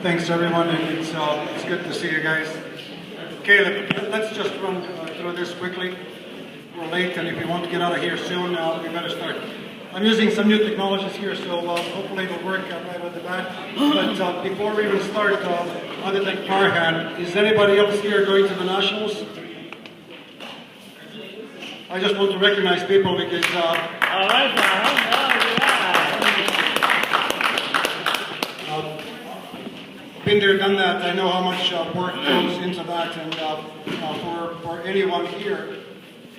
Thanks everyone, and it's good to see you guys. Caleb, let's just run through this quickly. We're late, and if you want to get out of here soon, we better start. I'm using some new technologies here, so hopefully it'll work right at the bat. But before we even start, other than Farhan, is anybody else here going to the Nationals? I just want to recognize people because... all right, Farhan. Been there, done that. I know how much work goes into that, and for anyone here,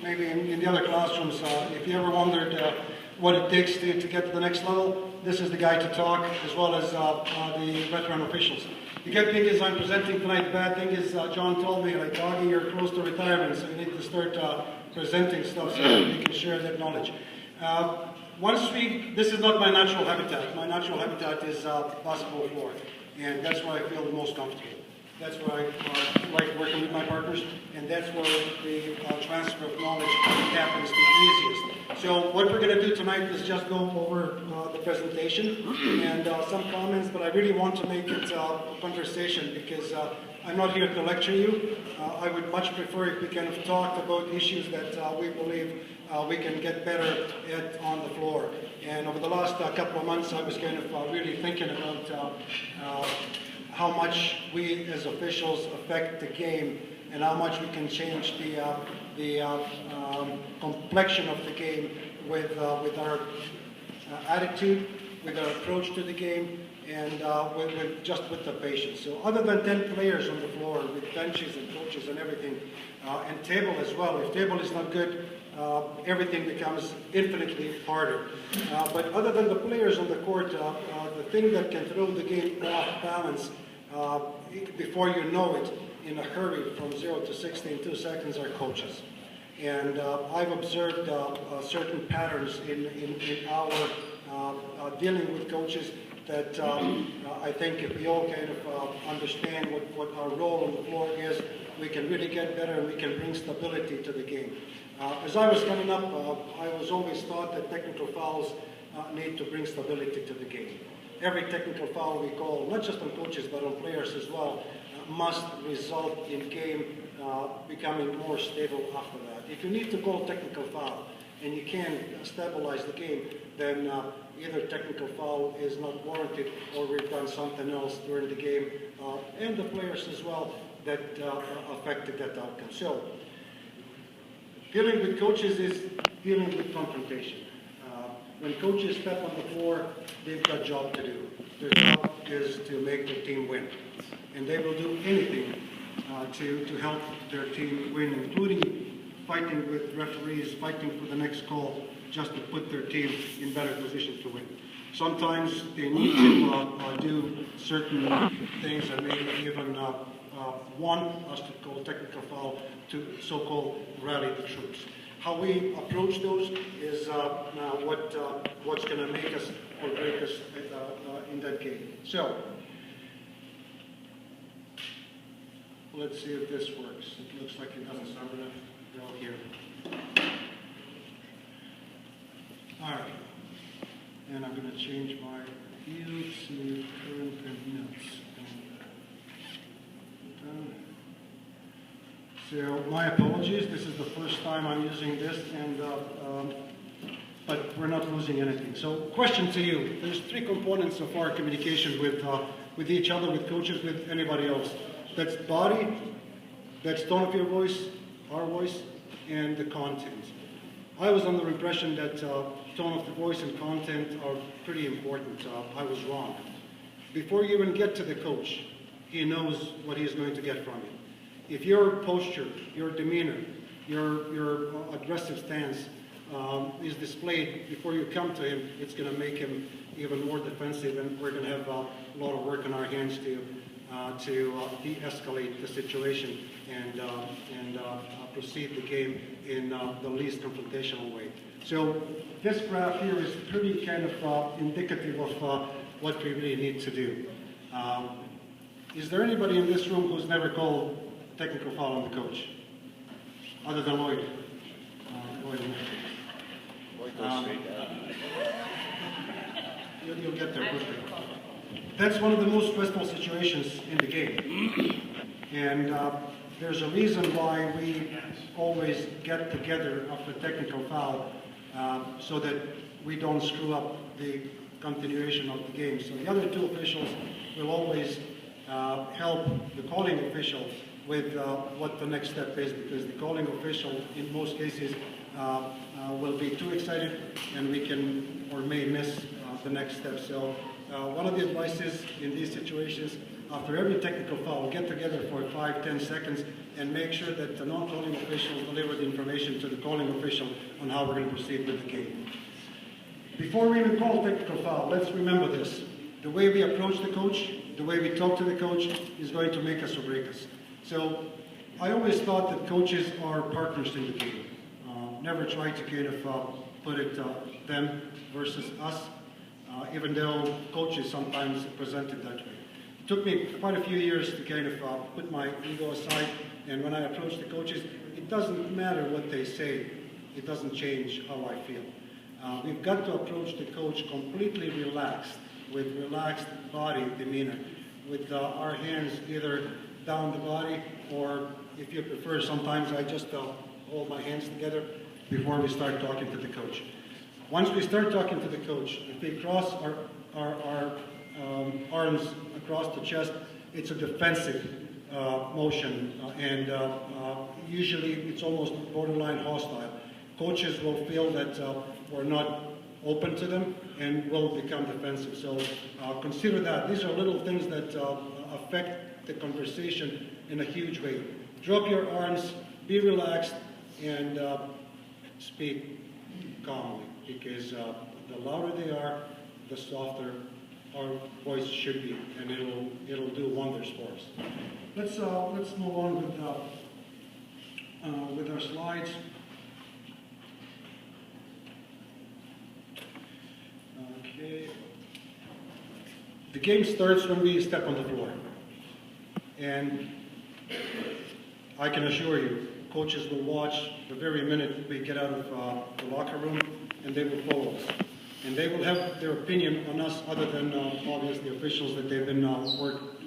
maybe in the other classrooms, if you ever wondered what it takes to get to the next level, this is the guy to talk, as well as the veteran officials. The good thing is I'm presenting tonight. The bad thing is John told me, like, Oggie, you're close to retirement, so you need to start presenting stuff so we can share that knowledge. This is not my natural habitat. My natural habitat is basketball floor. And that's where I feel the most comfortable. That's where I like working with my partners, and that's where the transfer of knowledge happens the easiest. So what we're going to do tonight is just go over the presentation and some comments, but I really want to make it a conversation because I'm not here to lecture you. I would much prefer if we kind of talked about issues that we believe we can get better at on the floor. And over the last couple of months, I was kind of really thinking about how much we as officials affect the game and how much we can change the complexion of the game with our attitude, with our approach to the game, and with the patience. So other than 10 players on the floor with benches and coaches and everything, and table as well, if table is not good, everything becomes infinitely harder. But other than the players on the court, the thing that can throw the game off balance before you know it in a hurry from 0 to 60 in 2 seconds are coaches. And I've observed certain patterns in our dealing with coaches that I think if we all kind of understand what our role on the floor is, we can really get better and we can bring stability to the game. As I was coming up, I was always taught that technical fouls need to bring stability to the game. Every technical foul we call, not just on coaches but on players as well, must result in game becoming more stable after that. If you need to call technical foul and you can't stabilize the game, then either technical foul is not warranted or we've done something else during the game, and the players as well that affected that outcome. So, dealing with coaches is dealing with confrontation. When coaches step on the floor, they've got a job to do. Their job is to make their team win. And they will do anything to help their team win, including fighting with referees, fighting for the next call, just to put their team in better position to win. Sometimes they need to do certain things and maybe even want us to call technical foul to so-called rally the troops. How we approach those is what's going to make us or break us in that game. So, let's see if this works. It looks like it doesn't. So I'm going to go here. All right. And I'm going to change my view to current and notes. So my apologies, this is the first time I'm using this, and but we're not losing anything. So question to you, there's 3 components of our communication with each other, with coaches, with anybody else. That's body, that's tone of your voice, our voice, and the content. I was under the impression that tone of the voice and content are pretty important. I was wrong. Before you even get to the coach, he knows what he's going to get from you. If your posture, your demeanor, your aggressive stance is displayed before you come to him, it's going to make him even more defensive, and we're going to have a lot of work on our hands to de-escalate the situation and proceed the game in the least confrontational way. So this graph here is pretty kind of indicative of what we really need to do. Is there anybody in this room who's never called technical foul on the coach, other than Lloyd? Lloyd goes straight down. You'll get there quickly. that's one of the most stressful situations in the game. And there's a reason why we always get together after technical foul so that we don't screw up the continuation of the game. So the other two officials will always help the calling official with what the next step is, because the calling official in most cases will be too excited and we can or may miss the next step. So one of the advices in these situations, after every technical foul, get together for 5-10 seconds and make sure that the non-calling official deliver the information to the calling official on how we're going to proceed with the game. Before we even call technical foul, let's remember this. The way we approach the coach, the way we talk to the coach is going to make us or break us. So I always thought that coaches are partners in the game. Never try to kind of put it them versus us, even though coaches sometimes present it that way. It took me quite a few years to kind of put my ego aside, and when I approach the coaches, it doesn't matter what they say, it doesn't change how I feel. We've got to approach the coach completely relaxed, with relaxed body demeanor, with our hands either down the body, or if you prefer, sometimes I just hold my hands together before we start talking to the coach. Once we start talking to the coach, if we cross our arms across the chest, it's a defensive motion, and usually it's almost borderline hostile. Coaches will feel that we're not open to them and will become defensive. So consider that. These are little things that affect the conversation in a huge way. Drop your arms, be relaxed, and speak calmly, because the louder they are, the softer our voice should be, and it'll do wonders for us. Let's move on with our slides. Okay. The game starts when we step on the floor, and I can assure you, coaches will watch the very minute we get out of the locker room, and they will follow us. And they will have their opinion on us other than obviously officials that they've been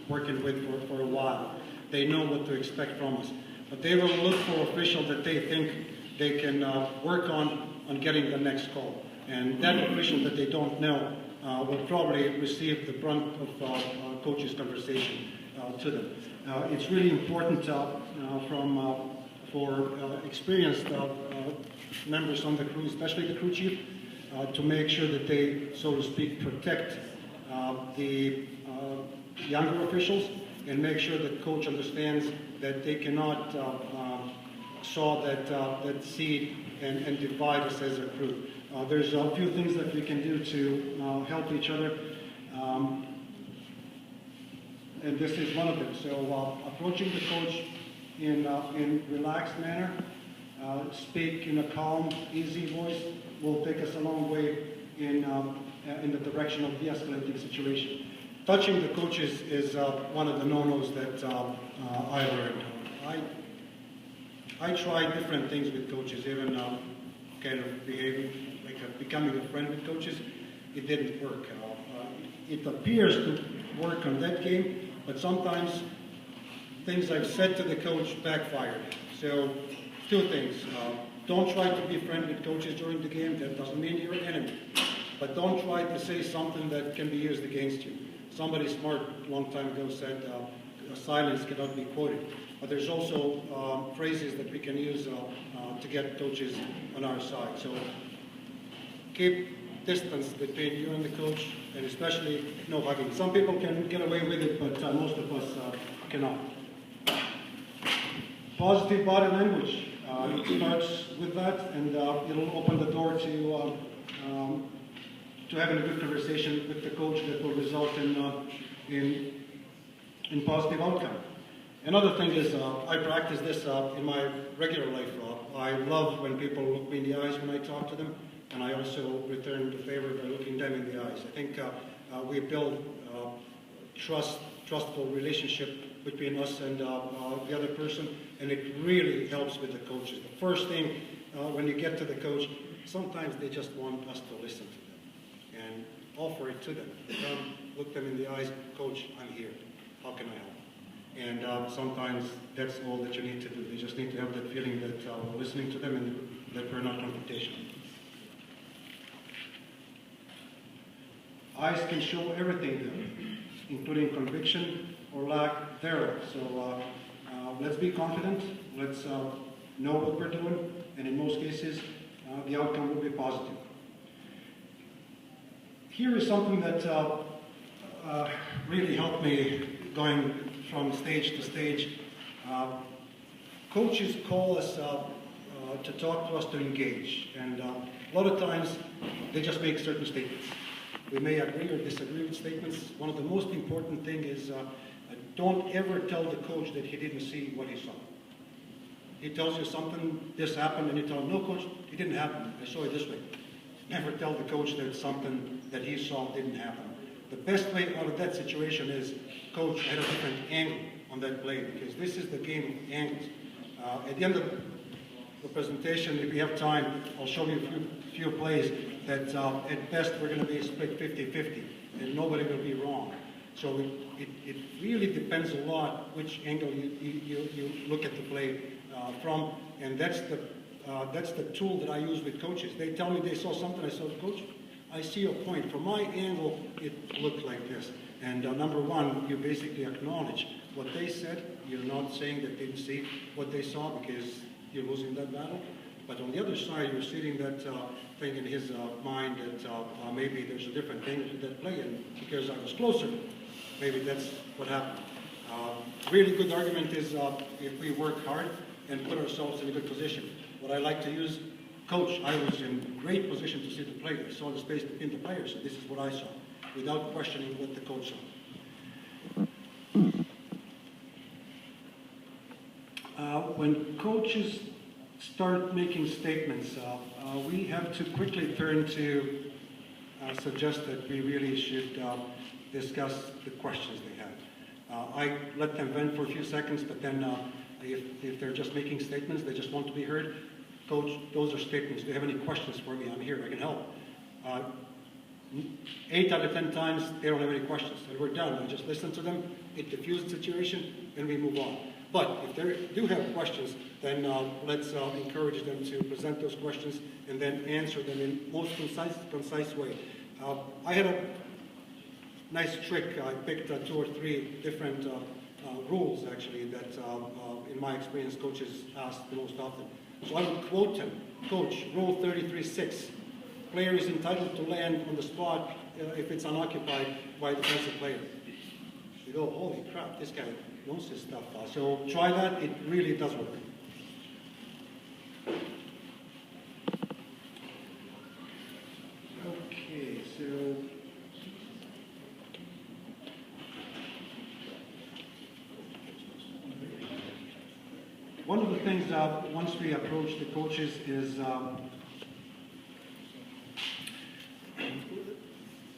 working with for a while. They know what to expect from us. But they will look for officials that they think they can work on getting the next call. And that official that they don't know will probably receive the brunt of coach's conversation to them. It's really important for experienced members on the crew, especially the crew chief, to make sure that they, so to speak, protect the younger officials and make sure that coach understands that they cannot sow that seed and divide us as a crew. There's a few things that we can do to help each other, and this is one of them. So approaching the coach in relaxed manner, speak in a calm, easy voice will take us a long way in the direction of de-escalating the situation. Touching the coaches is one of the no-nos that I learned. I tried different things with coaches, even kind of behaving, like becoming a friend with coaches. It didn't work. It appears to work on that game, but sometimes things I've said to the coach backfired. So, two things. Don't try to be friends with coaches during the game. That doesn't mean you're an enemy. But don't try to say something that can be used against you. Somebody smart a long time ago said silence cannot be quoted. But there's also phrases that we can use to get coaches on our side. So keep distance between you and the coach, and especially no hugging. Some people can get away with it, but most of us cannot. Positive body language. It starts with that, and it'll open the door to having a good conversation with the coach that will result in positive outcome. Another thing is I practice this in my regular life. I love when people look me in the eyes when I talk to them, and I also return the favor by looking them in the eyes. I think we build trustful relationship between us and the other person, and it really helps with the coaches. The first thing when you get to the coach, sometimes they just want us to listen to them. And offer it to them. Look them in the eyes, coach, I'm here. How can I help? And sometimes that's all that you need to do. You just need to have that feeling that we're listening to them and that we're not confrontational. Eyes can show everything then, including conviction or lack thereof. So let's be confident. Let's know what we're doing. And in most cases, the outcome will be positive. Here is something that really helped me going from stage to stage. Coaches call us to talk to us, to engage. And a lot of times, they just make certain statements. We may agree or disagree with statements. One of the most important things is don't ever tell the coach that he didn't see what he saw. He tells you something, this happened, and you tell him, no, coach, it didn't happen. I saw it this way. Never tell the coach that something that he saw didn't happen. The best way out of that situation is, coach, I had a different angle on that play, because this is the game of angles. At the end of the presentation, if we have time, I'll show you a few plays that at best we're going to be split 50-50, and nobody will be wrong. So it really depends a lot which angle you look at the play from, and that's the tool that I use with coaches. They tell me they saw something, I said, coach, I see your point. From my angle, it looked like this. And number one, you basically acknowledge what they said. You're not saying that they didn't see what they saw because you're losing that battle. But on the other side, you're seeing that thing in his mind that maybe there's a different thing to that play, and because I was closer, maybe that's what happened. Really good argument is if we work hard and put ourselves in a good position. What I like to use, coach, I was in great position to see the play. I saw the space between the players, so this is what I saw, without questioning what the coach saw. When coaches start making statements, we have to quickly turn to suggest that we really should discuss the questions they have. I let them vent for a few seconds, but then if they're just making statements, they just want to be heard, coach, those are statements. Do you have any questions for me? I'm here, I can help. 8 out of 10 times, they don't have any questions. And we're done. I just listen to them, it diffuses the situation, and we move on. But if they do have questions, then let's encourage them to present those questions and then answer them in most concise way. I had a nice trick. I picked 2 or 3 different rules, actually, that in my experience, coaches ask the most often. So I would quote him, coach, rule 33.6. Player is entitled to land on the spot if it's unoccupied by a defensive player. You go, holy crap, this guy knows his stuff. So try that, it really does work. Okay, so one of the things once we approach the coaches is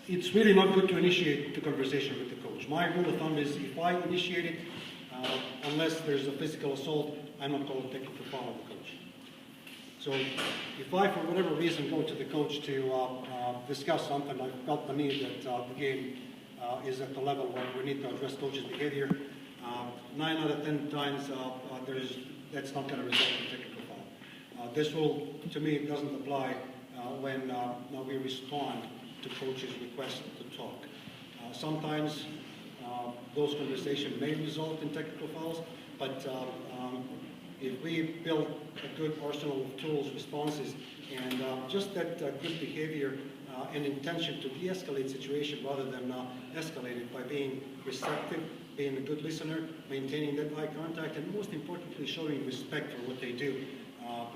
it's really not good to initiate the conversation with the coach. My rule of thumb is if I initiate it, unless there's a physical assault, I'm not going to take it to follow the coach. So if I, for whatever reason, go to the coach to discuss something, I felt the need that the game is at the level where we need to address coach's behavior, 9 out of 10 times that's not going to result in technical foul. This rule, to me, doesn't apply when we respond to coach's request to talk. Sometimes those conversations may result in technical fouls, but if we build a good arsenal of tools, responses, and just that good behavior and intention to de-escalate situation rather than escalate it by being receptive, being a good listener, maintaining that eye contact, and most importantly, showing respect for what they do.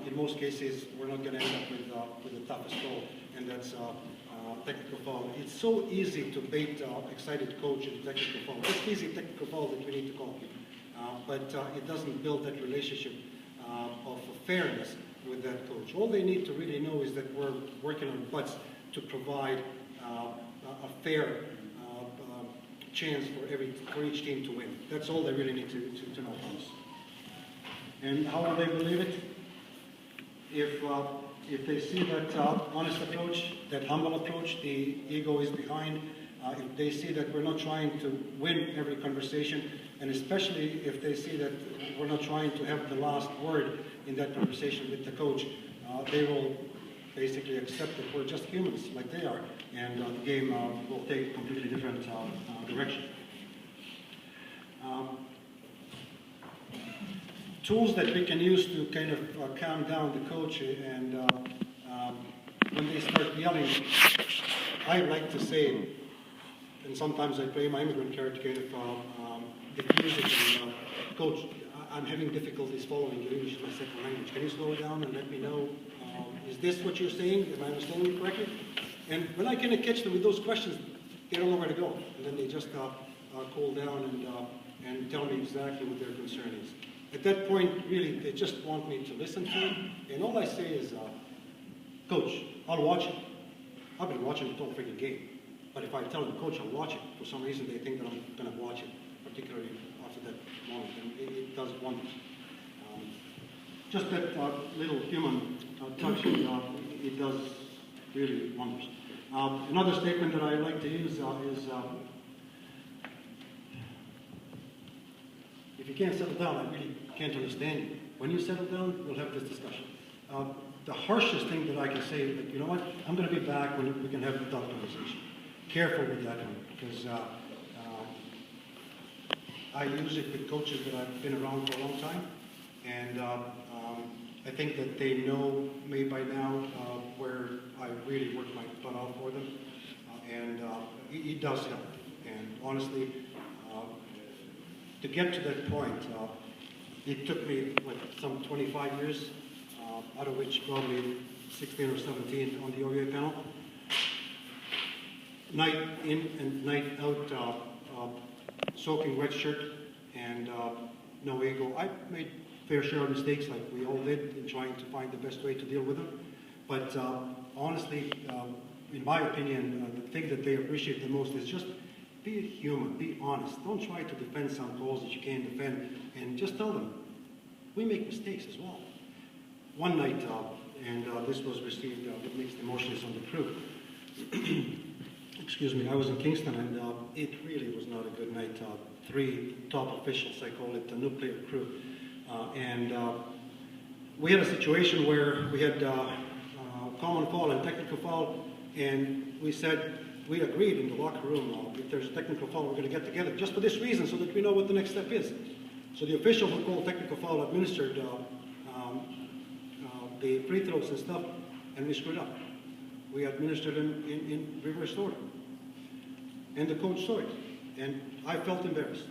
In most cases, we're not going to end up with the toughest goal, and that's technical foul. It's so easy to bait excited coach into technical foul. It's easy technical foul that we need to call, but it doesn't build that relationship of fairness with that coach. All they need to really know is that we're working on butts to provide a fair chance for each team to win. That's all they really need to know from us. And how will they believe it? If if they see that honest approach, that humble approach, the ego is behind, if they see that we're not trying to win every conversation, and especially if they see that we're not trying to have the last word in that conversation with the coach, they will basically accept that we're just humans like they are, and the game will take a completely different direction. Tools that we can use to kind of calm down the coach, and when they start yelling, I like to say, and sometimes I play my immigrant card to kind of diffuse it, and coach, I'm having difficulties following you. English is my second language. Can you slow down and let me know, is this what you're saying? Am I understanding you correctly? And when I kind of catch them with those questions, they don't know where to go. And then they just cool down and tell me exactly what their concern is. At that point, really, they just want me to listen to them. And all I say is, Coach, I'll watch it. I've been watching the whole freaking game. But if I tell them, Coach, I'll watch it, for some reason they think that I'm going to watch it, particularly after that moment. And it does wonders. Just that little human touch, it does really wonders. Another statement that I like to use is, if you can't settle down, I really can't understand you. When you settle down, we'll have this discussion. The harshest thing that I can say is that, you know what, I'm going to be back when we can have the tough conversation. Careful with that one, because I use it with coaches that I've been around for a long time, and I think that they know me by now, where I really work my butt off for them, and it does help. And honestly, to get to that point, it took me like some 25 years, out of which probably 16 or 17 on the OVA panel. Night in and night out, soaking wet shirt and no ego. I made fair share of mistakes, like we all did, in trying to find the best way to deal with them. But honestly, in my opinion, the thing that they appreciate the most is just be a human, be honest. Don't try to defend some calls that you can't defend, and just tell them, we make mistakes as well. One night, and this was received with mixed emotions on the crew. Excuse me, I was in Kingston, and it really was not a good night. 3 top officials, I call it the nuclear crew. And we had a situation where we had common foul and technical foul, and we said, we agreed in the locker room, if there's a technical foul, we're going to get together, just for this reason, so that we know what the next step is. So the official who called technical foul administered the free throws and stuff, and we screwed up. We administered them in reverse order. And the coach saw it, and I felt embarrassed.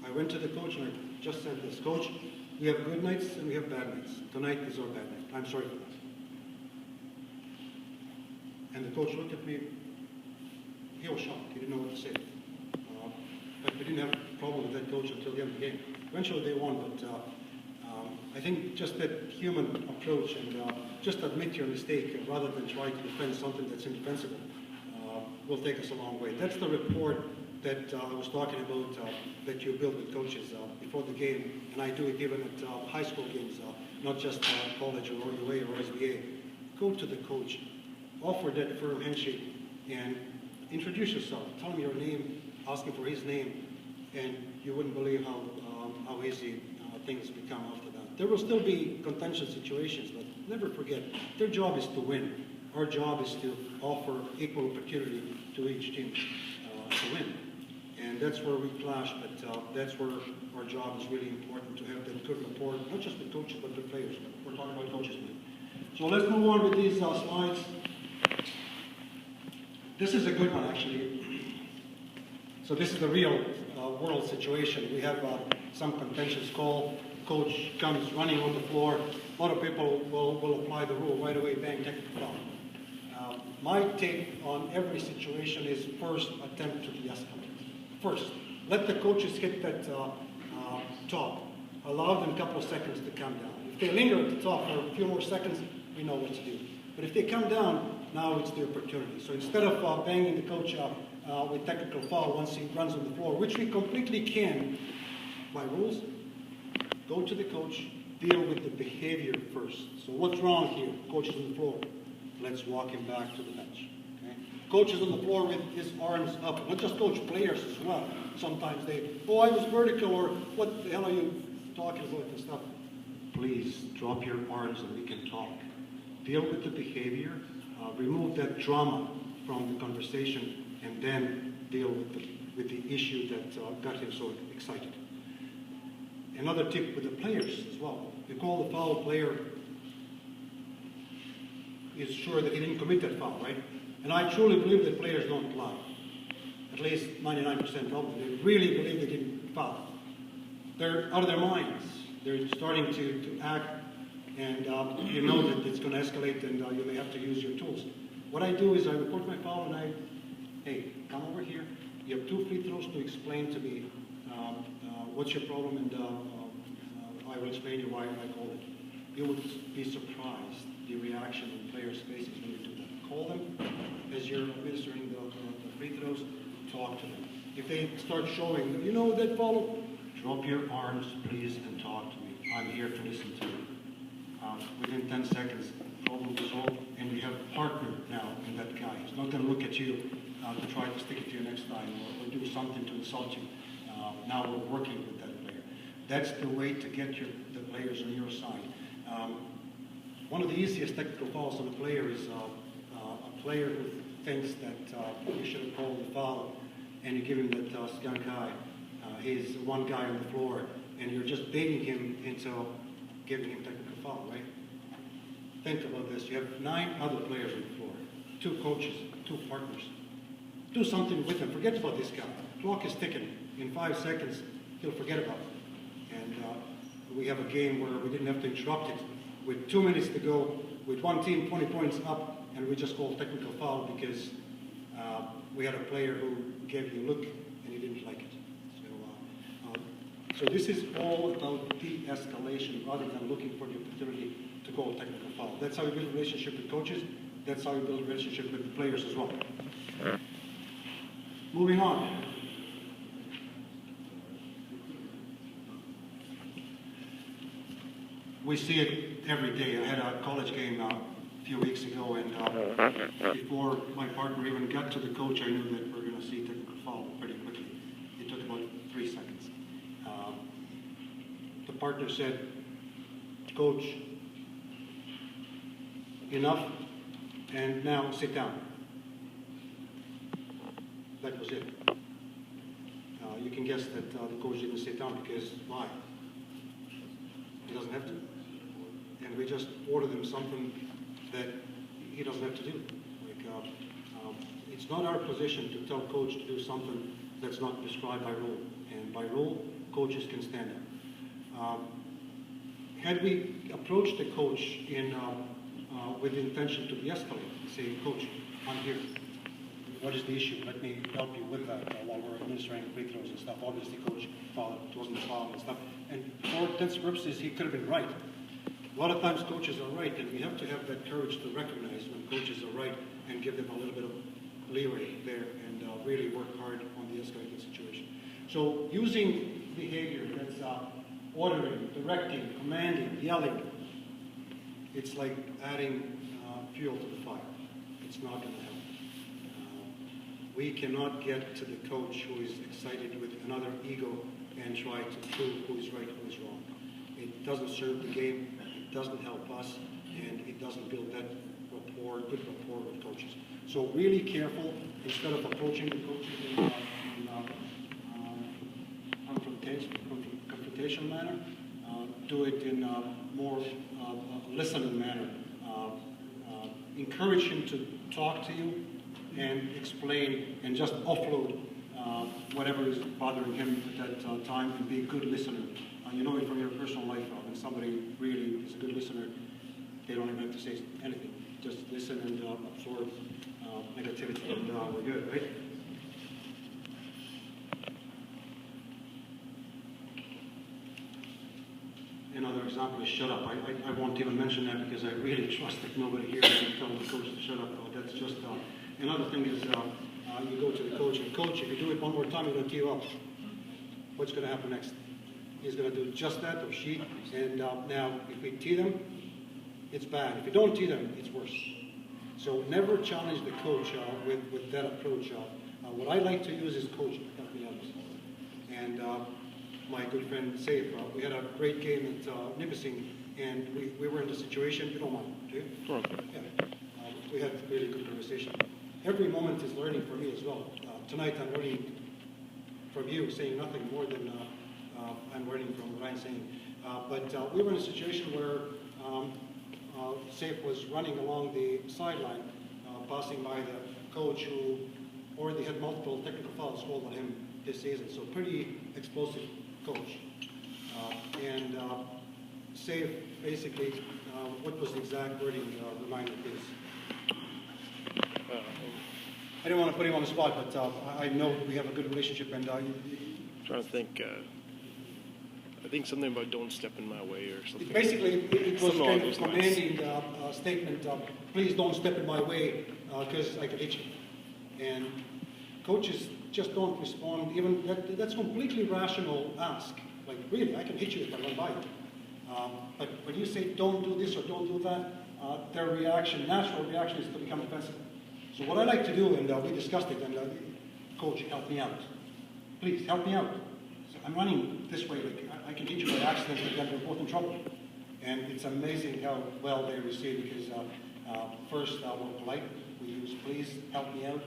I went to the coach and I just said this, Coach, we have good nights and we have bad nights. Tonight is our bad night. I'm sorry for that. And the coach looked at me. He was shocked. He didn't know what to say. But we didn't have a problem with that coach until the end of the game. Eventually they won, but I think just that human approach and just admit your mistake rather than try to defend something that's indefensible will take us a long way. That's the report that I was talking about that you build with coaches before the game, and I do it even at high school games, not just college or OUA or SBA. Go to the coach, offer that firm handshake, and introduce yourself. Tell him your name, ask him for his name, and you wouldn't believe how easy things become after that. There will still be contentious situations, but never forget, their job is to win. Our job is to offer equal opportunity to each team to win. And that's where we clash, but that's where our job is really important, to have that good rapport, not just with coaches, but with players. We're talking about coaches now. So let's move on with these slides. This is a good one, actually. So this is the real world situation. We have some contentious call. Coach comes running on the floor. A lot of people will apply the rule right away, bang, technical foul. My take on every situation is first attempt to de-escalate. First, let the coaches hit that top. Allow them a couple of seconds to come down. If they linger at the top for a few more seconds, we know what to do. But if they come down, now it's the opportunity. So instead of banging the coach with technical foul once he runs on the floor, which we completely can by rules, go to the coach, deal with the behavior first. So what's wrong here? Coach is on the floor. Let's walk him back to the bench. Okay? Coach is on the floor with his arms up. Not just coach, players as well. Sometimes they, oh, I was vertical, or what the hell are you talking about and stuff. Please drop your arms and we can talk. Deal with the behavior, remove that drama from the conversation, and then deal with the issue that got him so excited. Another tip with the players as well. You call the foul, player is sure that he didn't commit that foul, right? And I truly believe that players don't lie. At least 99% of them. They really believe they didn't foul. They're out of their minds. They're starting to act, and you know that it's going to escalate, and you may have to use your tools. What I do is I report my foul, and hey, come over here. You have 2 free throws to explain to me what's your problem, and I will explain to you why I called it. You would be surprised the reaction in players' faces when you do that. Call them as you're administering the free throws. Talk to them. If they start showing, you know, that follow, drop your arms, please, and talk to me. I'm here to listen to you. Within 10 seconds, problem solved, and you have a partner now in that guy. He's not going to look at you to try to stick it to you next time or do something to insult you. Now we're working with that player. That's the way to get the players on your side. One of the easiest technical fouls on a player is a player who thinks that you should have called the foul, and you give him that skunk eye. He's one guy on the floor, and you're just baiting him into giving him technical foul, right? Think about this. You have 9 other players on the floor, 2 coaches, 2 partners. Do something with them. Forget about this guy. Clock is ticking. In 5 seconds, he'll forget about it. And we have a game where we didn't have to interrupt it. With 2 minutes to go, with one team 20 points up, and we just called technical foul because we had a player who gave you a look and he didn't like it. So this is all about de-escalation rather than looking for the opportunity to call technical foul. That's how you build a relationship with coaches. That's how you build a relationship with the players as well. Moving on. We see it every day. I had a college game a few weeks ago, and before my partner even got to the coach, I knew that we were going to see technical foul pretty quickly. It took about 3 seconds. The partner said, "Coach, enough, and now sit down." That was it. You can guess that the coach didn't sit down because why? He doesn't have to. And we just ordered him something that he doesn't have to do. Like, it's not our position to tell coach to do something that's not prescribed by rule. And by rule, coaches can stand up. Had we approached the coach with the intention to de-escalate, say, "Coach, I'm here. What is the issue? Let me help you with that while we're administering free throws and stuff." Obviously, coach fouled, it wasn't a foul and stuff. And for intents purposes, he could have been right. A lot of times coaches are right, and we have to have that courage to recognize when coaches are right and give them a little bit of leeway there and really work hard on the escalating situation. So using behavior that's ordering, directing, commanding, yelling, it's like adding fuel to the fire. It's not going to help. We cannot get to the coach who is excited with another ego and try to prove who's right, who's wrong. It doesn't serve the game, it doesn't help us, and it doesn't build that rapport, good rapport with coaches. So really careful, instead of approaching the coaches in confrontational manner, do it in a more listening manner. Encourage him to talk to you and explain and just offload whatever is bothering him at that time and be a good listener. You know it from your personal life. When somebody really is a good listener, they don't even have to say anything. Just listen and absorb negativity, and we're good, right? Another example is shut up. I won't even mention that because I really trust that nobody here can tell the coach to shut up. That's just another thing is you go to the coach and, "Coach, if you do it one more time, you're going to tee you up. What's going to happen next?" is going to do just that, or she. And now, if we tee them, it's bad. If we don't tee them, it's worse. So never challenge the coach with that approach. What I like to use is coach, help me out. And my good friend Saif, we had a great game at Nipissing, and we were in the situation, you don't mind, do you? Okay. Yeah. We had a really good conversation. Every moment is learning for me as well. Tonight I'm learning from you, saying nothing more than I'm learning from what I'm saying. But we were in a situation where Saif was running along the sideline, passing by the coach who already had multiple technical fouls called on him this season. So pretty explosive coach. And Saif basically, what was the exact wording, reminder, please? I don't want to put him on the spot, but I know we have a good relationship. And trying to think. I think something about "don't step in my way" or something. Basically, it was kind of commanding statement. Please don't step in my way because I could hit you. And coaches just don't respond. Even that's completely rational ask. Like, really, I can hit you if I run by you. But when you say don't do this or don't do that, their reaction, natural reaction, is to become defensive. So what I like to do, and we discussed it, and coach, help me out. Please, help me out. So I'm running this way, like I can hit you by accident, but then we're both in trouble. And it's amazing how well they receive, because first we're polite, we use please, help me out.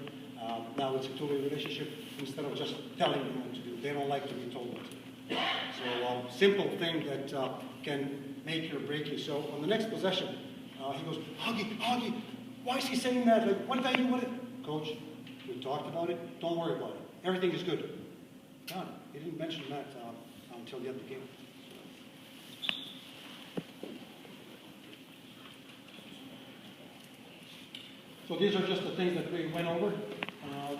Now it's a two-way relationship instead of just telling them what to do. They don't like to be told what to do. So simple thing that can make you or break you. So on the next possession, he goes, Oggie, why is he saying that? Like, what did I do with it? Coach, we talked about it. Don't worry about it. Everything is good. God, he didn't mention that until the end of the game. So these are just the things that we went over.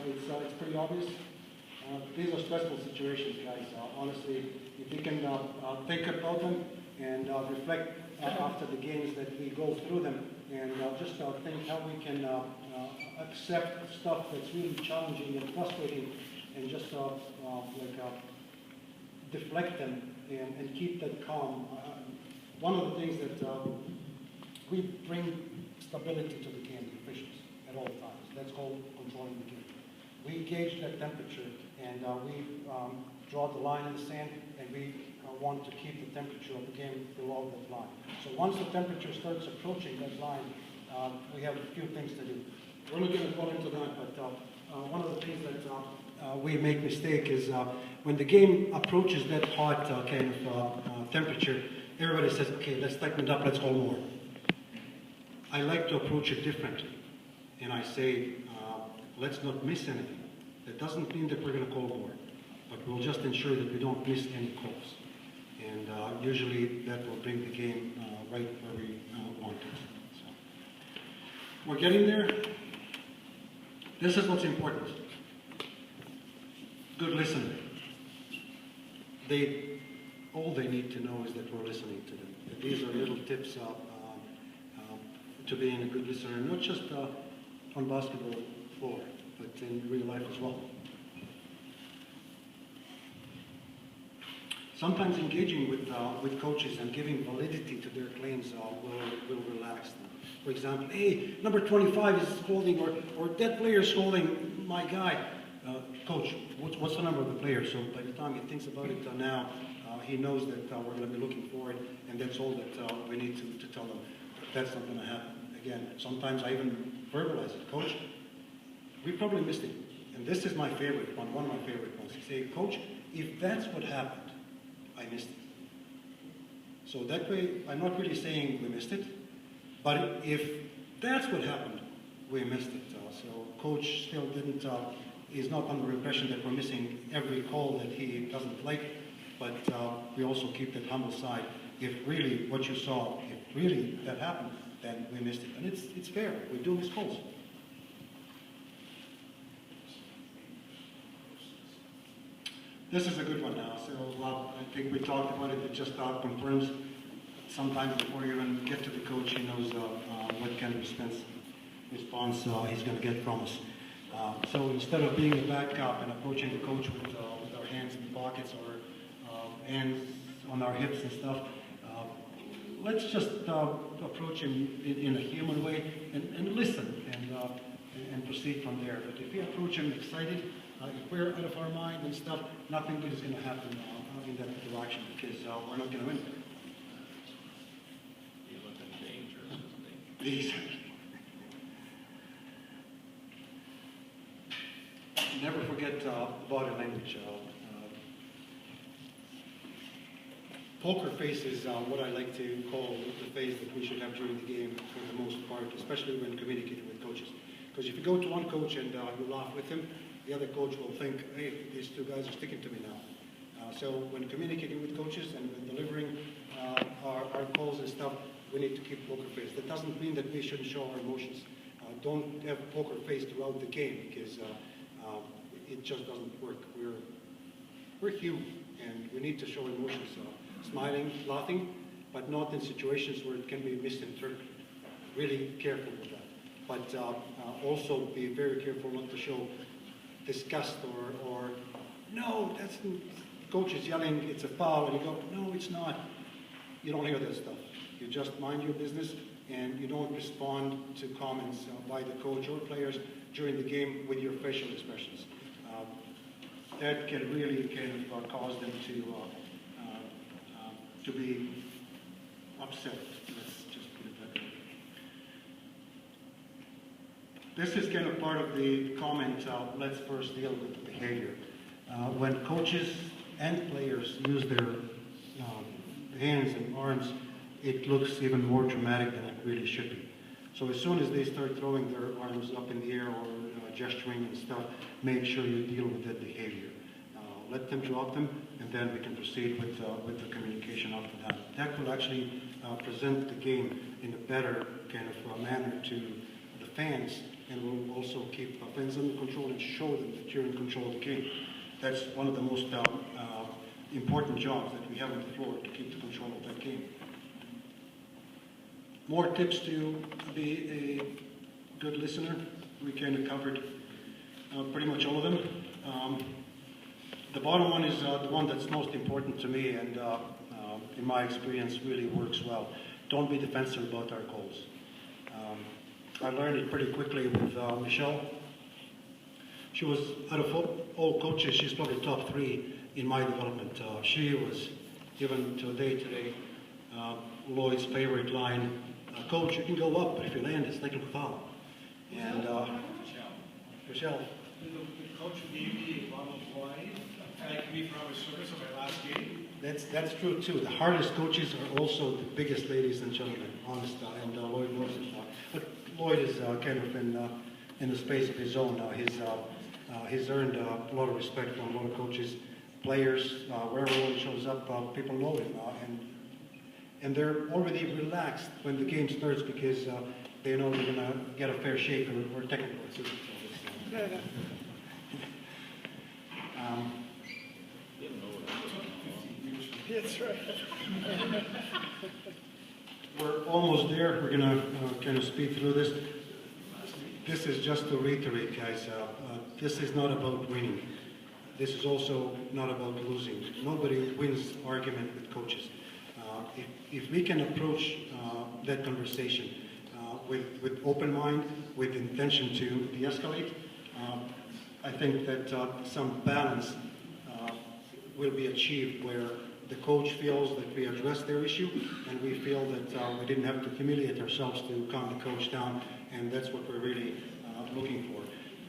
It's pretty obvious. These are stressful situations, guys. Honestly, if you can think about them and reflect after the games that we go through them, and just think how we can accept stuff that's really challenging and frustrating, and just deflect them and keep that calm. One of the things that we bring stability to the game, the officials, at all times. That's called controlling the game. We gauge that temperature, and we draw the line in the sand, and we want to keep the temperature of the game below that line. So once the temperature starts approaching that line, we have a few things to do. We're not going to go into that, but one of the things that we make mistake is when the game approaches that hot kind of temperature, everybody says, okay, let's tighten it up, let's go more. I like to approach it differently, and I say, let's not miss anything. That doesn't mean that we're going to call more, but we'll just ensure that we don't miss any calls. And usually that will bring the game right where we want it. So, we're getting there. This is what's important. Good listening. All they need to know is that we're listening to them. These are little tips to being a good listener, not just on basketball floor, but in real life as well. Sometimes engaging with coaches and giving validity to their claims will relax them. For example, hey, number 25 is holding, or that player is holding my guy. Coach, what's the number of the player? So by the time he thinks about it now, he knows that we're going to be looking for it, and that's all that we need to tell them. That's not going to happen. Again, sometimes I even verbalize it. Coach, we probably missed it. And this is my favorite one of my favorite ones. You say, Coach, if that's what happened, I missed it. So that way, I'm not really saying we missed it, but if that's what happened, we missed it. So Coach still didn't, is not under the impression that we're missing every call that he doesn't like, but we also keep that humble side. If really what you saw, if really that happened, then we missed it. And it's fair, we do miss calls. This is a good one now. So I think we talked about it. It just confirms sometimes before you even get to the coach, he knows what kind of response he's going to get from us. So instead of being a backup and approaching the coach with our hands in the pockets or hands on our hips and stuff. Let's just approach him in a human way and listen and proceed from there. But if we approach him excited, if we're out of our mind and stuff, nothing good is going to happen in that direction because we're not going to win. He looked dangerous, isn't he? Never forget body language. Poker face is what I like to call the face that we should have during the game for the most part, especially when communicating with coaches. Because if you go to one coach and you laugh with him, the other coach will think, hey, these two guys are sticking to me now. So when communicating with coaches and when delivering our calls and stuff, we need to keep poker face. That doesn't mean that we shouldn't show our emotions. Don't have poker face throughout the game because it just doesn't work. We're human and we need to show emotions. Smiling, laughing, but not in situations where it can be misinterpreted. Really careful with that. But also be very careful not to show disgust or no, that's coach is yelling, it's a foul, and you go, no, it's not. You don't hear that stuff. You just mind your business and you don't respond to comments by the coach or players during the game with your facial expressions. That can really kind of cause them to be upset. Let's just put it that way. This is kind of part of the comment, let's first deal with the behavior. When coaches and players use their hands and arms, it looks even more dramatic than it really should be. So as soon as they start throwing their arms up in the air or gesturing and stuff, make sure you deal with that behavior. Let them drop them, and then we can proceed with the communication after that. That will actually present the game in a better kind of manner to the fans, and will also keep fans under control and show them that you're in control of the game. That's one of the most important jobs that we have on the floor, to keep the control of that game. More tips to be a good listener. We kind of covered pretty much all of them. The bottom one is the one that's most important to me and in my experience really works well. Don't be defensive about our calls. I learned it pretty quickly with Michelle. She was, out of all coaches, she's probably top 3 in my development. She was, even today, Lloyd's favorite line, coach, you can go up, but if you land, it's technical foul. And Michelle. The coach gave me a bottle of wine, thanked me for our service on my last game. That's true too. The hardest coaches are also the biggest ladies and gentlemen, honest, and Lloyd knows it. But Lloyd is kind of in the space of his own. He's earned a lot of respect from a lot of coaches, players, wherever Lloyd shows up, people know him. And they're already relaxed when the game starts because they know they're going to get a fair shake or technical assistance. That's right. We're almost there. We're going to kind of speed through this. This is just to reiterate, guys. This is not about winning. This is also not about losing. Nobody wins argument with coaches. If we can approach that conversation with open mind, with intention to de-escalate, I think that some balance will be achieved where the coach feels that we addressed their issue and we feel that we didn't have to humiliate ourselves to calm the coach down, and that's what we're really looking for.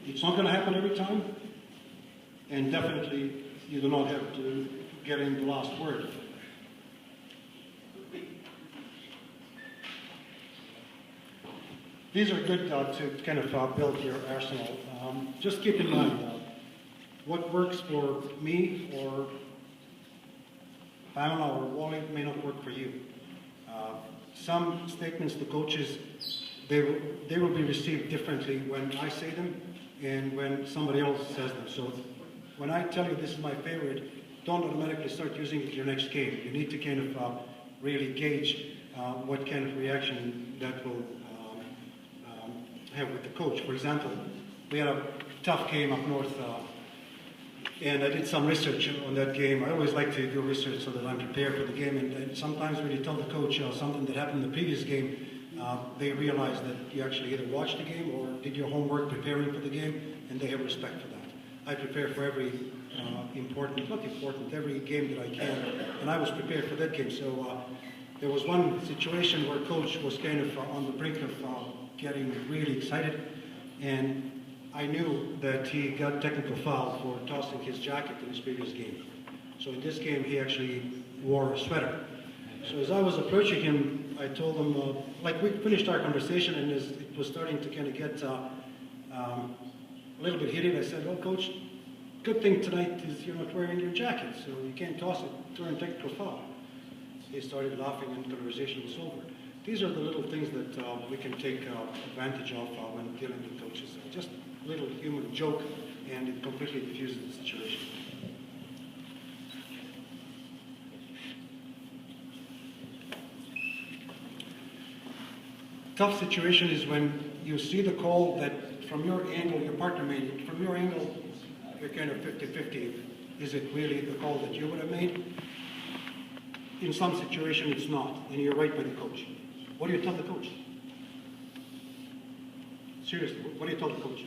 It's not going to happen every time, and definitely you do not have to get in the last word. These are good to kind of build your arsenal. Just keep in mind what works for me or Pamela or Wally may not work for you. Some statements to coaches, they will be received differently when I say them and when somebody else says them. So when I tell you this is my favorite, don't automatically start using it in your next game. You need to kind of really gauge what kind of reaction that will have with the coach. For example, we had a tough game up north And I did some research on that game. I always like to do research so that I'm prepared for the game. And sometimes when you tell the coach something that happened in the previous game, they realize that you actually either watched the game or did your homework preparing for the game, and they have respect for that. I prepare for every every game that I can, and I was prepared for that game. So there was one situation where coach was kind of on the brink of getting really excited, and I knew that he got technical foul for tossing his jacket in his previous game. So in this game, he actually wore a sweater. So as I was approaching him, I told him, like we finished our conversation, and as it was starting to kind of get a little bit heated, I said, "Oh, coach, good thing tonight is you're not wearing your jacket, so you can't toss it during technical foul." He started laughing, and the conversation was over. These are the little things that we can take advantage of when dealing with coaches. Just a little human joke, and it completely diffuses the situation. Tough situation is when you see the call that from your angle, your partner made it. From your angle, you're kind of 50-50. Is it really the call that you would have made? In some situation, it's not, and you're right by the coach. What do you tell the coach? Seriously, what do you tell the coach?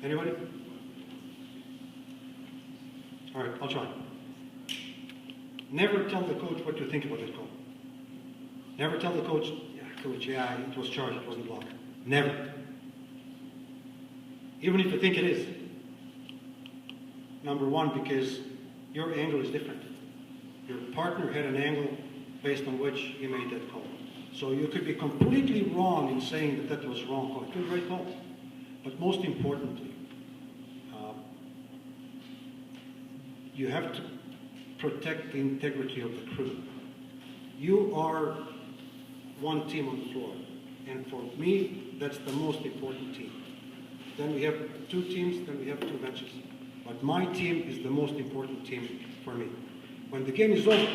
Anybody? All right, I'll try. Never tell the coach what you think about that call. Never tell the coach, "Coach, yeah, it was charged, it wasn't blocked." Never. Even if you think it is. Number one, because your angle is different. Your partner had an angle based on which he made that call. So you could be completely wrong in saying that that was a wrong call. It was a right call. But most importantly, you have to protect the integrity of the crew. You are one team on the floor. And for me, that's the most important team. Then we have two teams, then we have two benches. But my team is the most important team for me. When the game is over,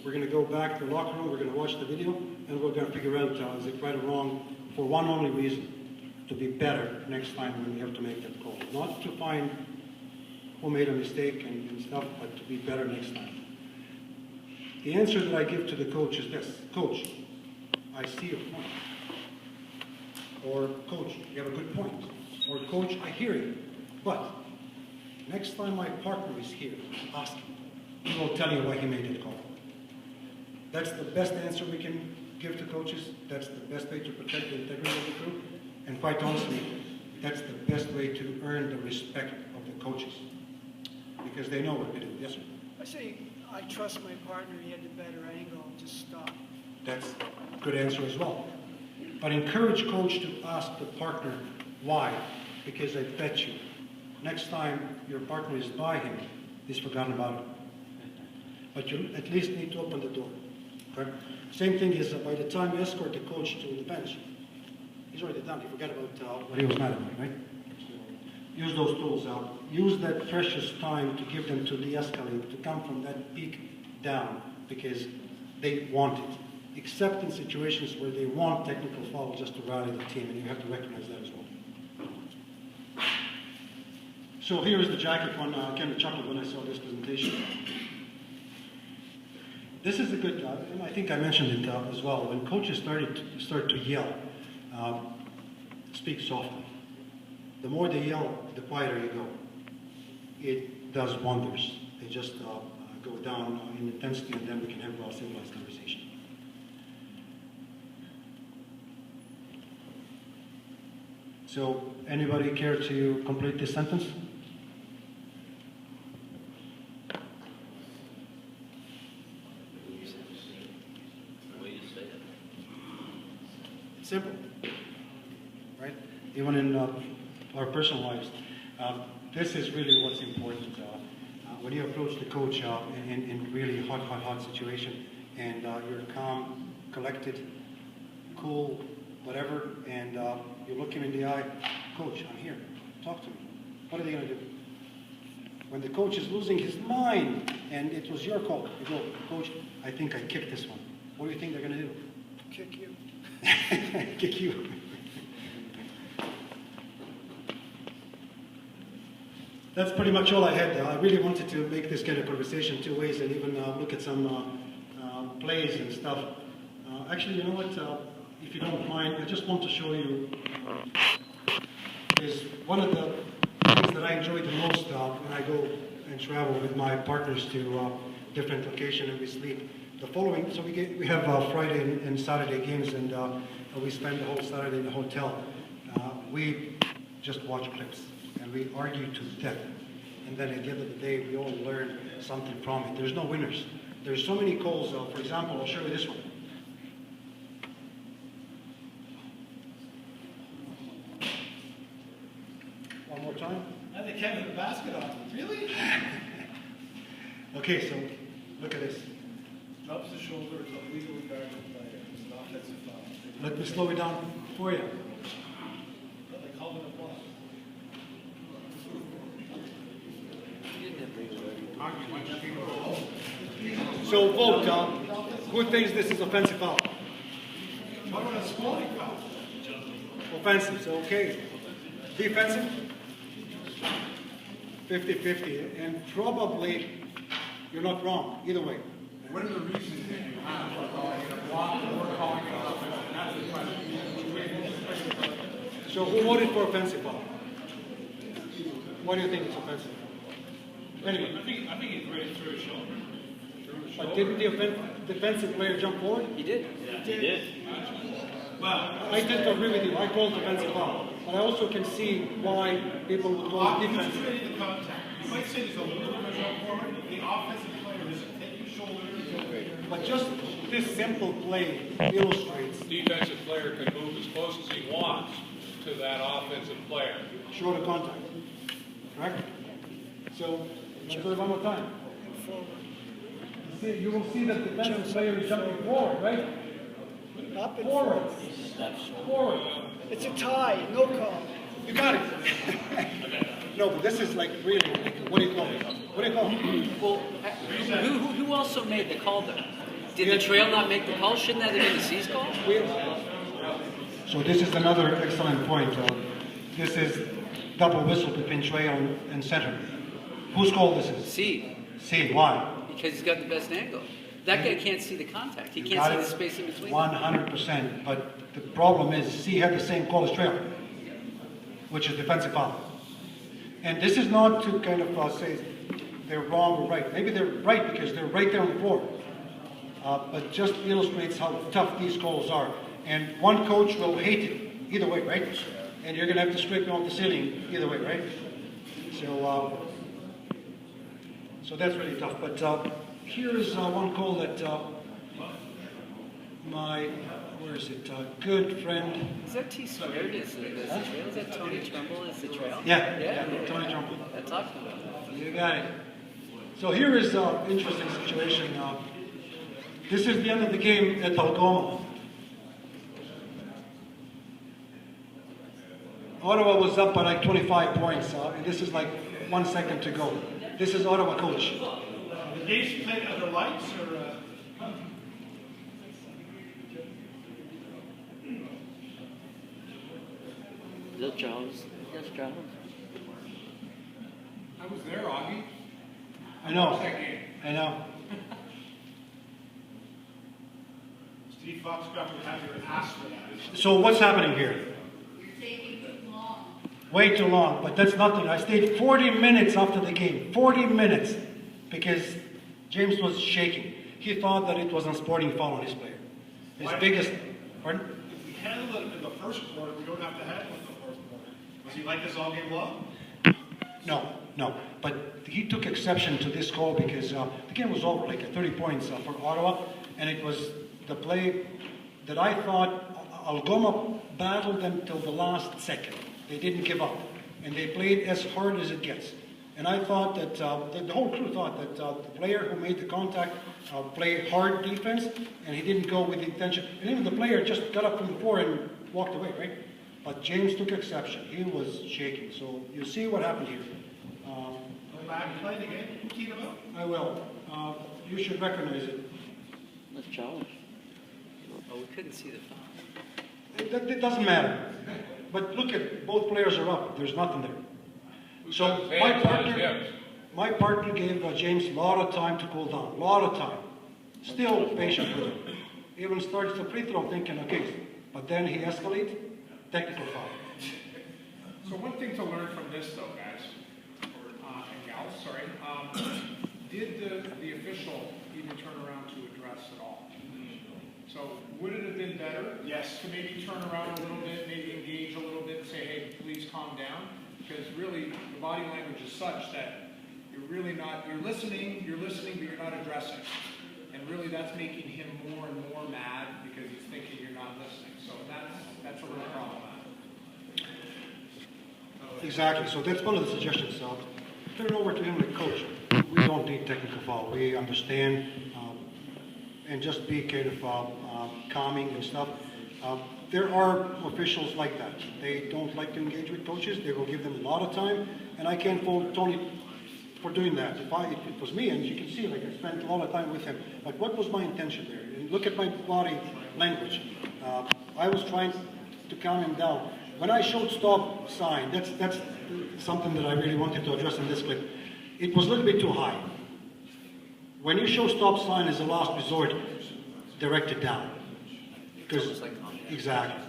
we're going to go back to the locker room, we're going to watch the video, and we're going to figure out is it right or wrong for one only reason, to be better next time when we have to make that call. Not to find who made a mistake and stuff, but to be better next time. The answer that I give to the coach is this: "Coach, I see your point." Or, "Coach, you have a good point." Or, "Coach, I hear you. But next time my partner is here, ask him. He will tell you why he made that call." That's the best answer we can give to coaches. That's the best way to protect the integrity of the crew. And quite honestly, that's the best way to earn the respect of the coaches. Because they know what to do. Yes, sir? I say, I trust my partner, he had the better angle, just stop. That's a good answer as well. But encourage coach to ask the partner why. Because I bet you, next time your partner is by him, he's forgotten about it. But you at least need to open the door. Okay? Same thing is by the time you escort the coach to the bench, he's already done. He forgot about what he was mad about, right? Use those tools out. Use that precious time to give them to de-escalate, to come from that peak down, because they want it. Except in situations where they want technical foul just to rally the team, and you have to recognize that as well. So here is the jacket one. I kind of chuckled when I saw this presentation. This is a good, and I think I mentioned it as well. When coaches start to yell, speak softly. The more they yell, the quieter you go. It does wonders. They just go down in intensity, and then we can have a civilized conversation. So, anybody care to complete this sentence? Simple, right? Even in our personal lives, this is really what's important. When you approach the coach in really hot situation, and you're calm, collected, cool, whatever, and you look him in the eye, "Coach, I'm here. Talk to me." What are they going to do? When the coach is losing his mind, and it was your call, you go, "Coach, I think I kicked this one." What do you think they're going to do? Kick you. Kick you. That's pretty much all I had. I really wanted to make this kind of conversation two ways and even look at some plays and stuff. Actually, you know what? If you don't mind, I just want to show you is one of the things that I enjoy the most when I go and travel with my partners to different locations and we sleep. The following, so we have Friday and Saturday games, and we spend the whole Saturday in the hotel. We just watch clips and we argue to death. And then at the end of the day, we all learn something from it. There's no winners. There's so many calls. For example, I'll show you this one. One more time. Now they can't hit the basket on it. Really? Okay, so look at this. Drops the shoulder, it's a legal regard to the player. It's an offensive foul. Let me slow it down for you. Well, they called it a block. So vote, who thinks this is offensive foul? What about a smalling foul? Offensive, so okay. Defensive? 50-50, and probably you're not wrong, either way. What are the reasons that you have for calling it a block or calling it offensive? That's the question. So who voted for offensive foul? Why do you think it's offensive? Anyway, I think he threw his shoulder. but didn't the defensive player jump forward? He did. He did. Well, I tend to agree with you. I called offensive foul, but I also can see why people would call it defensive. concentrating the contact. You might say there's a little bit of a jump forward. The offensive player is taking shoulder. But just this simple play illustrates Defensive player can move as close as he wants to that offensive player. short of contact, correct? So let's do it one more time. See, you will see that the defensive player is jumping forward, right? Up and Forward. Forward. It's a tie, no call. You got it. No, but this is like really, like, what do you call it? What do you call it? Well, who also made the call though? Did the trail not make the call? Shouldn't that have been the C's call? So this is another excellent point. This is double whistle between trail and center. Whose call this is? C, C. Why? because he's got the best angle. That guy can't see the contact. He can't Got see it. the space in between. 100%. But the problem is C had the same call as trail, which is defensive foul. And this is not to kind of say they're wrong or right. Maybe they're right because they're right there on the floor. But just illustrates how tough these calls are. And one coach will hate it either way, right? And you're going to have to scrape it off the ceiling either way, right? So that's really tough. But here is one call that my, where is it, good friend. Is that T squared? Is the trail? Is that Tony Trumbull? Is the trail? Yeah, Tony Trumbull. That talks about it. You got it. So here is an interesting situation. This is the end of the game at Algoma. Ottawa was up by like 25 points, and this is like 1 second to go. This is Ottawa coach. The game's played under lights or? Is that Jones? Yes, Jones. I was there, Augie. I know. That game. I know. Steve Foxcroft would have your ass for that. So what's happening here? Way too long, but that's nothing. I stayed 40 minutes after the game. 40 minutes. Because James was shaking. He thought that it was a sporting foul on his player. His biggest... Pardon? If we handle it in the first quarter, we don't have to handle it in the fourth quarter. Was he like this all game long? No. But he took exception to this call because the game was over, like 30 points for Ottawa. And it was the play that I thought Algoma battled them till the last second. They didn't give up. And they played as hard as it gets. And I thought that the whole crew thought that the player who made the contact played hard defense, and he didn't go with the intention. And even the player just got up from the floor and walked away, right? But James took exception. He was shaking. So you see what happened here. Go back and play the game. Who keyed him up? I will. You should recognize it. That's Jones. Oh, we couldn't see the foul. It doesn't matter. But look at both players are up. There's nothing there. So Who got his hands on his hips? my partner gave James a lot of time to cool down, a lot of time. Still patient with him. Even starts the free throw thinking, okay, but then he escalates, technical foul. So one thing to learn from this though, guys, and gals, sorry, did the official even turn around to address at all? So would it have been better? Yes. To maybe turn around a little bit, maybe engage a little bit, and say, hey, please calm down? Because really, the body language is such that you're really not, you're listening, but you're not addressing. And really that's making him more and more mad because he's thinking you're not listening. So that's a real problem. Exactly, so that's one of the suggestions. Turn it over to him like, coach, we don't need technical foul. We understand, and just be kind of calming and stuff. There are officials like that. They don't like to engage with coaches. They will give them a lot of time, and I can't fault Tony for doing that. If it was me, and you can see, like I spent a lot of time with him. Like, what was my intention there? And look at my body language. I was trying to calm him down. When I showed stop sign, that's something that I really wanted to address in this clip. It was a little bit too high. When you show stop sign as a last resort, direct it down. Because exactly,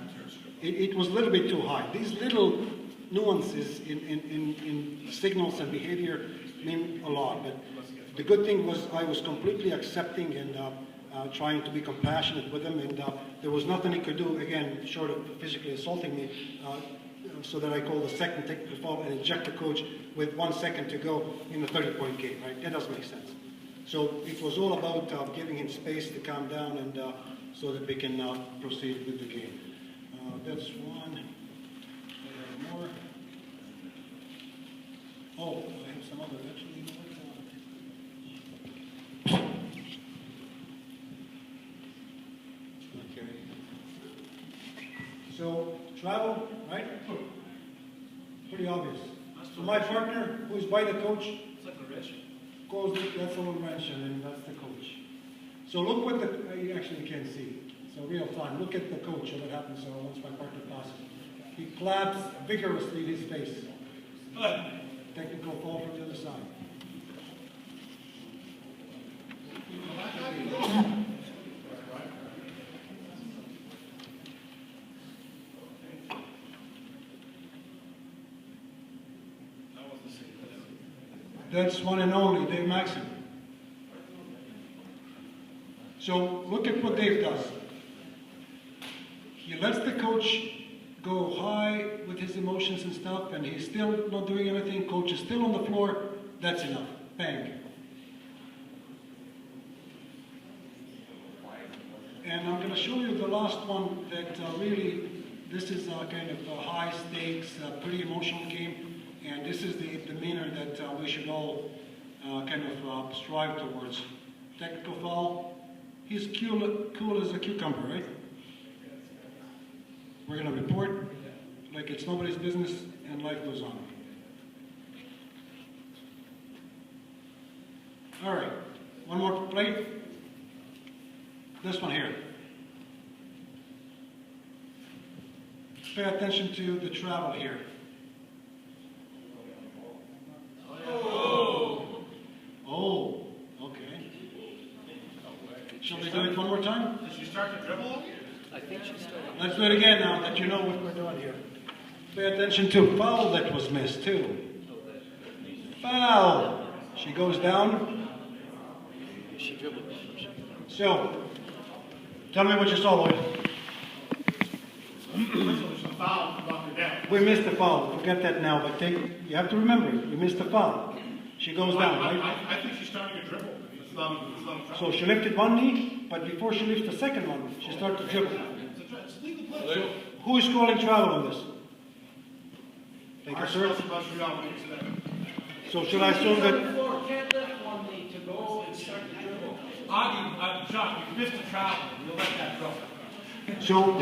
it was a little bit too high. These little nuances in signals and behavior mean a lot. But the good thing was I was completely accepting and trying to be compassionate with him, and there was nothing he could do, again, short of physically assaulting me, so that I called a second technical foul and eject the coach with 1 second to go in a 30-point game, right? That doesn't make sense. So it was all about giving him space to calm down and so that we can proceed with the game. That's one. More. Oh, I have some other, actually. Okay. So, travel, right? Pretty obvious. So my partner, who is by the coach, goes, that's a little wrench, and that's the coach. So look what you actually can see. So real time, look at the coach and what happens once my partner passes. He claps vigorously in his face. Technical foul from the other side. That's one and only, Dave Maxim. So look at what Dave does. He lets the coach go high with his emotions and stuff, and he's still not doing anything. Coach is still on the floor. That's enough. Bang. And I'm going to show you the last one that really, this is kind of a high stakes, pretty emotional game. And this is the demeanor that we should all kind of strive towards. Technical foul. He's cool as a cucumber, right? We're going to report like it's nobody's business, and life goes on. All right, one more plate. This one here. Pay attention to the travel here. Oh, okay. Shall we do it one more time? Did you start to dribble? I think she started. Let's do it again now that you know what we're doing here. Pay attention to foul that was missed too. Foul. She goes down. She dribbled. So, tell me what you saw, boys. We missed the foul. Forget that now, but you have to remember it. We missed the foul. She goes down, right? I think she's starting to dribble. It's not So she lifted one knee, but before she lifts the second one, she started to dribble. it's legal play. Who is calling travel on this? Thank you, sir. So should I assume that? Can't lift one knee to go and start to dribble. Oggie, Josh, you missed the travel. You'll let that go. So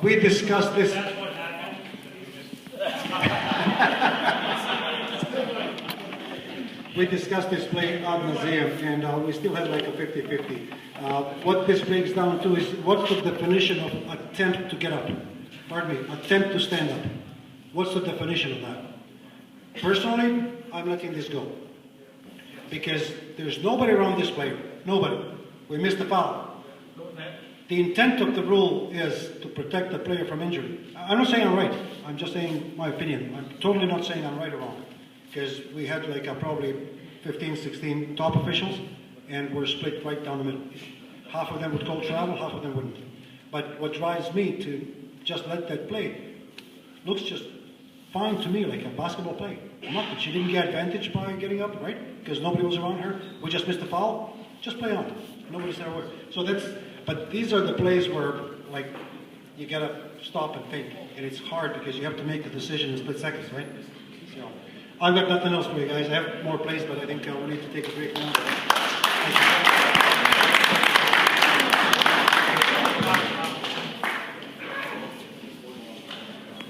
we discussed this. That's what happened. We discussed this play ad nauseam, and we still had like a 50-50. What this breaks down to is what's the definition of attempt to get up? Pardon me, attempt to stand up. What's the definition of that? Personally, I'm letting this go. Because there's nobody around this player. Nobody. We missed the foul. The intent of the rule is to protect the player from injury. I'm not saying I'm right. I'm just saying my opinion. I'm totally not saying I'm right or wrong. Because we had like probably 15, 16 top officials, and we're split right down the middle. Half of them would call travel, half of them wouldn't. But what drives me to just let that play looks just fine to me, like a basketball play. Nothing. She didn't get advantage by getting up, right? Because nobody was around her. We just missed the foul. Just play on. Nobody's there. So that's. But these are the plays where, like, you gotta stop and think, and it's hard because you have to make the decision in split seconds, right? So, I've got nothing else for you guys. I have more plays, but I think we need to take a break now. Thank you.